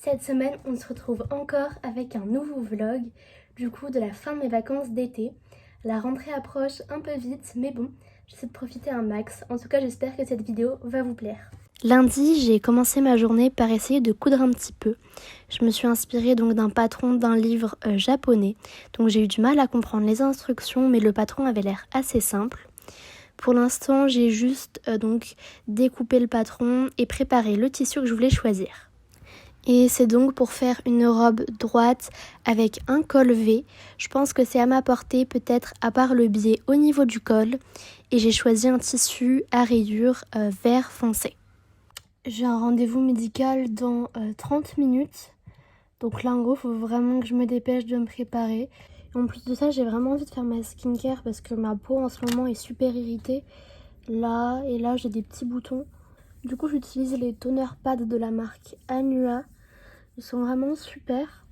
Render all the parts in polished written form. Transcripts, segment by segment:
Cette semaine, on se retrouve encore avec un nouveau vlog, du coup de la fin de mes vacances d'été. La rentrée approche un peu vite, mais bon, j'essaie de profiter un max. En tout cas, j'espère que cette vidéo va vous plaire. Lundi, j'ai commencé ma journée par essayer de coudre un petit peu. Je me suis inspirée donc d'un patron d'un livre japonais, donc j'ai eu du mal à comprendre les instructions, mais le patron avait l'air assez simple. Pour l'instant, j'ai juste donc découpé le patron et préparé le tissu que je voulais choisir. Et c'est donc pour faire une robe droite avec un col V. Je pense que c'est à ma portée, peut-être à part le biais au niveau du col. Et j'ai choisi un tissu à rayures vert foncé. J'ai un rendez-vous médical dans 30 minutes. Donc là, en gros, il faut vraiment que je me dépêche de me préparer. Et en plus de ça, j'ai vraiment envie de faire ma skincare parce que ma peau en ce moment est super irritée. Là et là, j'ai des petits boutons. Du coup, j'utilise les toners pads de la marque Anua. Ils sont vraiment super.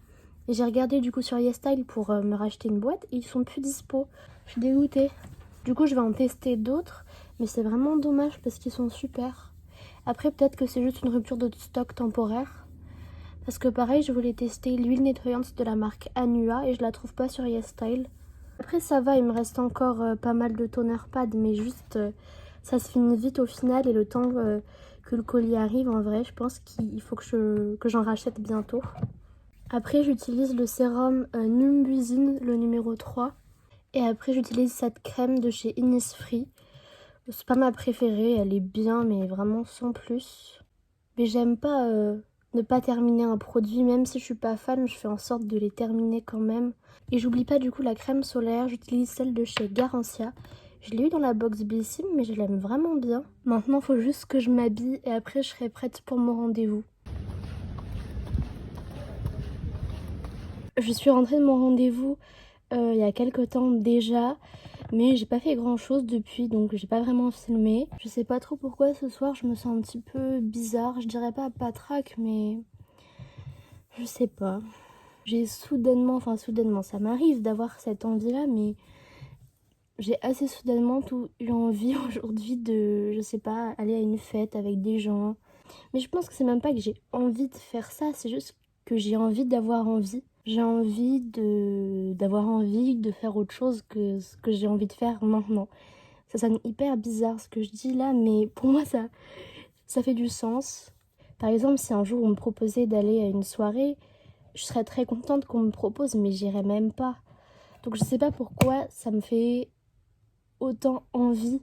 Et j'ai regardé du coup sur YesStyle pour me racheter une boîte et ils sont plus dispo. Je suis dégoûtée. Du coup, je vais en tester d'autres. Mais c'est vraiment dommage parce qu'ils sont super. Après, peut-être que c'est juste une rupture de stock temporaire. Parce que pareil, je voulais tester l'huile nettoyante de la marque Anua et je la trouve pas sur YesStyle. Après, ça va, il me reste encore pas mal de toner pad, mais juste ça se finit vite au final et le temps que le colis arrive, en vrai, je pense qu'il faut que j'en rachète bientôt. Après, j'utilise le sérum Numbuzin, le numéro 3. Et après, j'utilise cette crème de chez Innisfree. C'est pas ma préférée, elle est bien, mais vraiment sans plus. Mais j'aime pas ne pas terminer un produit, même si je suis pas fan, je fais en sorte de les terminer quand même. Et j'oublie pas du coup la crème solaire, j'utilise celle de chez Garancia. Je l'ai eu dans la box Blissim, mais je l'aime vraiment bien. Maintenant, il faut juste que je m'habille et après je serai prête pour mon rendez-vous. Je suis rentrée de mon rendez-vous il y a quelques temps déjà, mais j'ai pas fait grand chose depuis, donc j'ai pas vraiment filmé. Je sais pas trop pourquoi ce soir je me sens un petit peu bizarre, je dirais pas patraque, mais je sais pas. J'ai soudainement, ça m'arrive d'avoir cette envie-là, mais j'ai assez soudainement eu envie aujourd'hui de, je sais pas, aller à une fête avec des gens. Mais je pense que c'est même pas que j'ai envie de faire ça, c'est juste que j'ai envie d'avoir envie. J'ai envie d'avoir envie de faire autre chose que ce que j'ai envie de faire maintenant. Ça sonne hyper bizarre ce que je dis là, mais pour moi ça fait du sens. Par exemple, si un jour on me proposait d'aller à une soirée, je serais très contente qu'on me propose, mais j'irais même pas. Donc je sais pas pourquoi ça me fait autant envie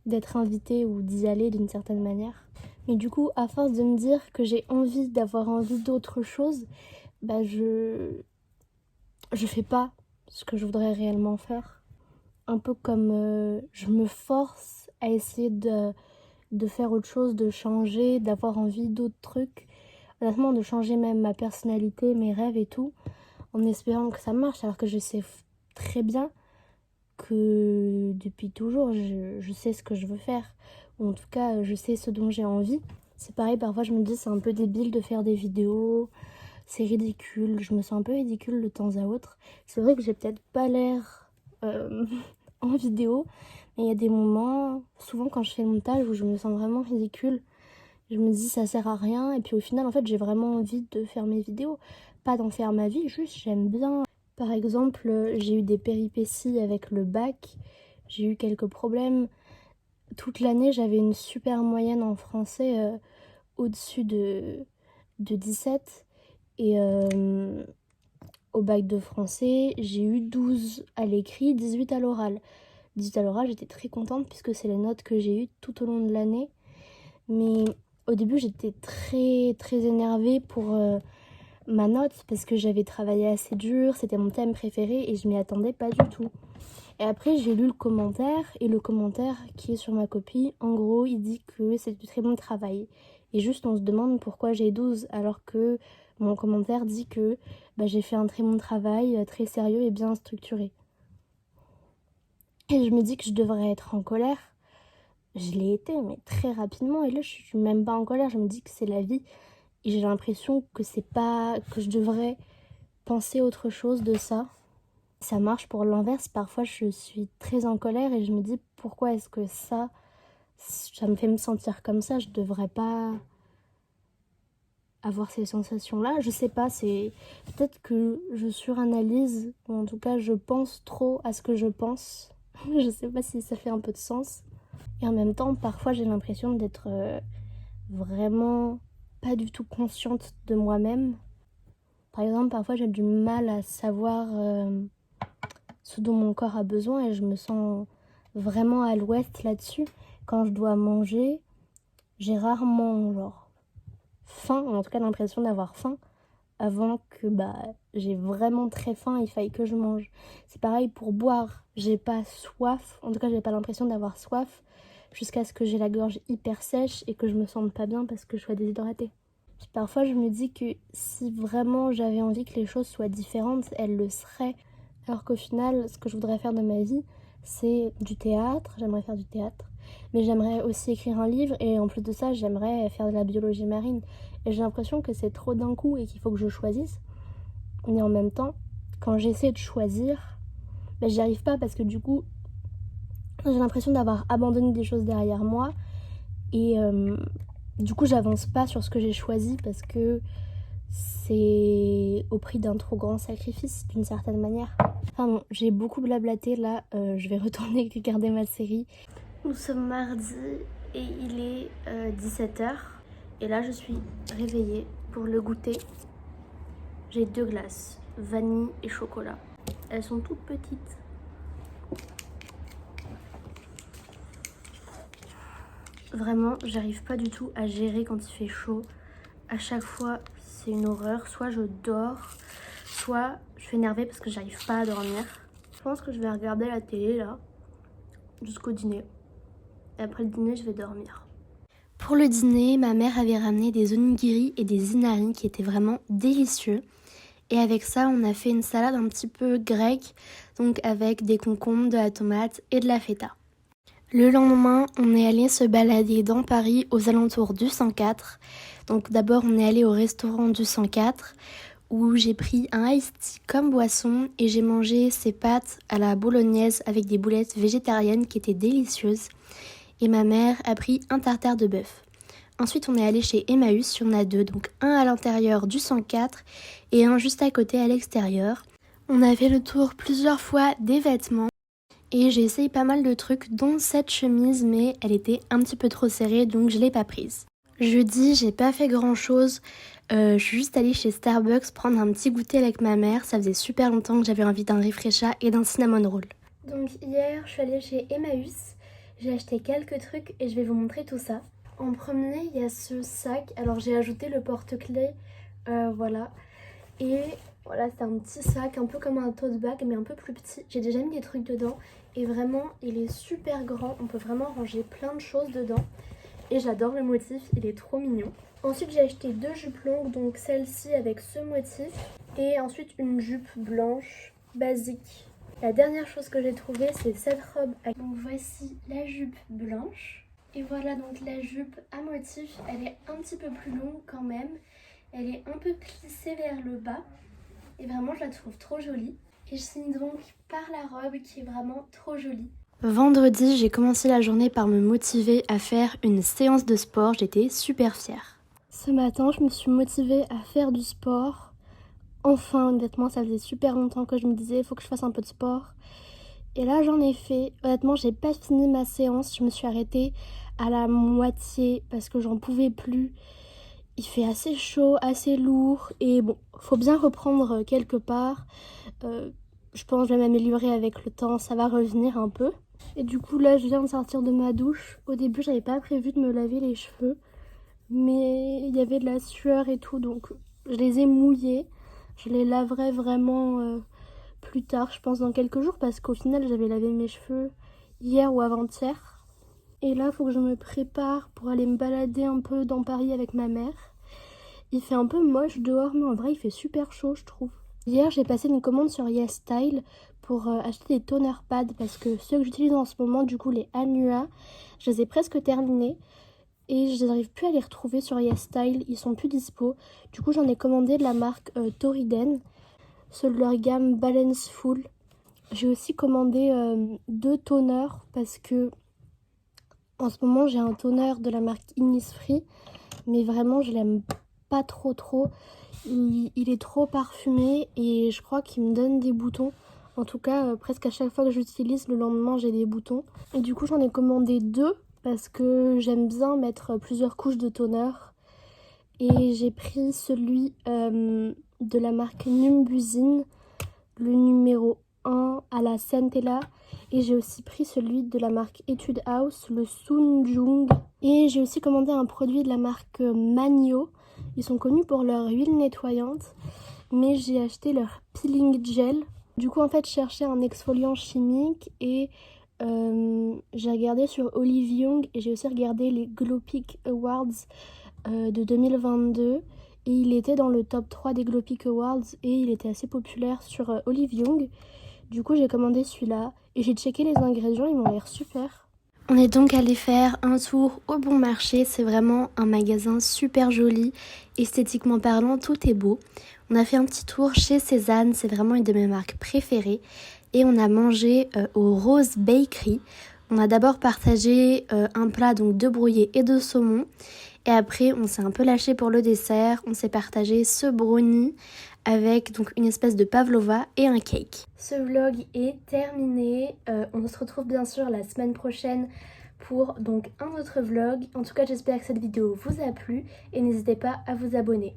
d'être invitée ou d'y aller d'une certaine manière. Mais du coup, à force de me dire que j'ai envie d'avoir envie d'autre chose, bah je fais pas ce que je voudrais réellement faire. Un peu comme je me force à essayer de faire autre chose, de changer, d'avoir envie d'autres trucs. Honnêtement, de changer même ma personnalité, mes rêves et tout, en espérant que ça marche, alors que je sais très bien que depuis toujours, je sais ce que je veux faire. Ou en tout cas, je sais ce dont j'ai envie. C'est pareil, parfois je me dis c'est un peu débile de faire des vidéos, c'est ridicule, je me sens un peu ridicule de temps à autre. C'est vrai que j'ai peut-être pas l'air en vidéo, mais il y a des moments, souvent quand je fais le montage, où je me sens vraiment ridicule. Je me dis ça sert à rien, et puis au final, en fait, j'ai vraiment envie de faire mes vidéos. Pas d'en faire ma vie, juste j'aime bien. Par exemple, j'ai eu des péripéties avec le bac, j'ai eu quelques problèmes. Toute l'année, j'avais une super moyenne en français au-dessus de 17. Et au bac de français, j'ai eu 12 à l'écrit, 18 à l'oral. 18 à l'oral, j'étais très contente puisque c'est les notes que j'ai eues tout au long de l'année. Mais au début, j'étais très très énervée pour ma note parce que j'avais travaillé assez dur, c'était mon thème préféré et je m'y attendais pas du tout. Et après, j'ai lu le commentaire et le commentaire qui est sur ma copie, en gros, il dit que c'est du très bon travail. Et juste, on se demande pourquoi j'ai 12 alors que mon commentaire dit que j'ai fait un très bon travail, très sérieux et bien structuré. Et je me dis que je devrais être en colère. Je l'ai été, mais très rapidement. Et là, je suis même pas en colère. Je me dis que c'est la vie. Et j'ai l'impression que c'est pas... que je devrais penser autre chose de ça. Ça marche pour l'inverse. Parfois, je suis très en colère et je me dis pourquoi est-ce que ça me fait me sentir comme ça. Je devrais pas avoir ces sensations-là. Je sais pas, c'est peut-être que je suranalyse, ou en tout cas je pense trop à ce que je pense. Je sais pas si ça fait un peu de sens. Et en même temps, parfois j'ai l'impression d'être vraiment pas du tout consciente de moi-même. Par exemple, parfois j'ai du mal à savoir ce dont mon corps a besoin et je me sens vraiment à l'ouest là-dessus. Quand je dois manger, j'ai rarement faim, ou en tout cas l'impression d'avoir faim avant que j'ai vraiment très faim et il faille que je mange. C'est pareil pour boire, j'ai pas soif, en tout cas j'ai pas l'impression d'avoir soif jusqu'à ce que j'ai la gorge hyper sèche et que je me sente pas bien parce que je sois déshydratée. Puis parfois je me dis que si vraiment j'avais envie que les choses soient différentes, elles le seraient. Alors qu'au final, ce que je voudrais faire de ma vie, c'est du théâtre, j'aimerais faire du théâtre. Mais j'aimerais aussi écrire un livre et en plus de ça, j'aimerais faire de la biologie marine. Et j'ai l'impression que c'est trop d'un coup et qu'il faut que je choisisse. Mais en même temps, quand j'essaie de choisir, j'y arrive pas parce que du coup, j'ai l'impression d'avoir abandonné des choses derrière moi. Et du coup, j'avance pas sur ce que j'ai choisi parce que c'est au prix d'un trop grand sacrifice d'une certaine manière. Enfin bon, j'ai beaucoup blablaté là, je vais retourner regarder ma série. Nous sommes mardi et il est 17h et là je suis réveillée pour le goûter. J'ai 2 glaces, vanille et chocolat. Elles sont toutes petites. Vraiment, j'arrive pas du tout à gérer quand il fait chaud. À chaque fois, c'est une horreur. Soit je dors, soit je suis énervée parce que j'arrive pas à dormir. Je pense que je vais regarder la télé là, jusqu'au dîner. Et après le dîner, je vais dormir. Pour le dîner, ma mère avait ramené des onigiri et des inari qui étaient vraiment délicieux. Et avec ça, on a fait une salade un petit peu grecque, donc avec des concombres, de la tomate et de la feta. Le lendemain, on est allé se balader dans Paris aux alentours du 104. Donc d'abord, on est allé au restaurant du 104 où j'ai pris un iced tea comme boisson et j'ai mangé ces pâtes à la bolognaise avec des boulettes végétariennes qui étaient délicieuses. Et ma mère a pris un tartare de bœuf. Ensuite, on est allé chez Emmaüs, il y en a 2, donc un à l'intérieur du 104 et un juste à côté à l'extérieur. On a fait le tour plusieurs fois des vêtements. Et j'ai essayé pas mal de trucs, dont cette chemise, mais elle était un petit peu trop serrée, donc je l'ai pas prise. Jeudi, j'ai pas fait grand chose. Je suis juste allée chez Starbucks prendre un petit goûter avec ma mère. Ça faisait super longtemps que j'avais envie d'un Refresha et d'un cinnamon roll. Donc hier, je suis allée chez Emmaüs. J'ai acheté quelques trucs et je vais vous montrer tout ça. En premier, il y a ce sac. Alors j'ai ajouté le porte-clés, voilà. Et voilà, c'est un petit sac, un peu comme un tote bag, mais un peu plus petit. J'ai déjà mis des trucs dedans. Et vraiment, il est super grand. On peut vraiment ranger plein de choses dedans. Et j'adore le motif, il est trop mignon. Ensuite, j'ai acheté 2 jupes longues, donc celle-ci avec ce motif. Et ensuite, une jupe blanche, basique. La dernière chose que j'ai trouvée, c'est cette robe. Donc voici la jupe blanche. Et voilà donc la jupe à motif. Elle est un petit peu plus longue quand même. Elle est un peu plissée vers le bas. Et vraiment, je la trouve trop jolie. Et je finis donc par la robe qui est vraiment trop jolie. Vendredi, j'ai commencé la journée par me motiver à faire une séance de sport. J'étais super fière. Ce matin, je me suis motivée à faire du sport. Enfin, honnêtement, ça faisait super longtemps que je me disais, il faut que je fasse un peu de sport. Et là, j'en ai fait. Honnêtement, j'ai pas fini ma séance. Je me suis arrêtée à la moitié parce que j'en pouvais plus. Il fait assez chaud, assez lourd. Et bon, faut bien reprendre quelque part. Je pense que je vais m'améliorer avec le temps. Ça va revenir un peu. Et du coup, là, je viens de sortir de ma douche. Au début, j'avais pas prévu de me laver les cheveux. Mais il y avait de la sueur et tout. Donc, je les ai mouillés. Je les laverai vraiment plus tard, je pense dans quelques jours. Parce qu'au final, j'avais lavé mes cheveux hier ou avant-hier. Et là, il faut que je me prépare pour aller me balader un peu dans Paris avec ma mère. Il fait un peu moche dehors, mais en vrai, il fait super chaud, je trouve. Hier, j'ai passé une commande sur YesStyle pour acheter des toner pads parce que ceux que j'utilise en ce moment, du coup, les Anua, je les ai presque terminés et je n'arrive plus à les retrouver sur YesStyle. Ils sont plus dispo. Du coup, j'en ai commandé de la marque Toriden, ceux de leur gamme Balance Full. J'ai aussi commandé 2 toners parce que en ce moment, j'ai un toner de la marque Innisfree, mais vraiment, je l'aime pas trop. Il est trop parfumé et je crois qu'il me donne des boutons. En tout cas, presque à chaque fois que j'utilise, le lendemain j'ai des boutons. Et du coup j'en ai commandé 2 parce que j'aime bien mettre plusieurs couches de toner. Et j'ai pris celui de la marque Numbuzin, le numéro 1 à la Centella. Et j'ai aussi pris celui de la marque Etude House, le Sunjung. Et j'ai aussi commandé un produit de la marque Manio. Ils sont connus pour leur huile nettoyante, mais j'ai acheté leur peeling gel. Du coup, en fait, je cherchais un exfoliant chimique et j'ai regardé sur Olive Young et j'ai aussi regardé les Glow Peak Awards de 2022. Et il était dans le top 3 des Glow Peak Awards et il était assez populaire sur Olive Young. Du coup, j'ai commandé celui-là et j'ai checké les ingrédients, ils m'ont l'air super. On est donc allé faire un tour au Bon Marché, c'est vraiment un magasin super joli, esthétiquement parlant, tout est beau. On a fait un petit tour chez Cézanne, c'est vraiment une de mes marques préférées. Et on a mangé au Rose Bakery. On a d'abord partagé un plat donc de brouillé et de saumon. Et après, on s'est un peu lâché pour le dessert. On s'est partagé ce brownie avec donc une espèce de pavlova et un cake. Ce vlog est terminé. On se retrouve bien sûr la semaine prochaine pour donc un autre vlog. En tout cas, j'espère que cette vidéo vous a plu et n'hésitez pas à vous abonner.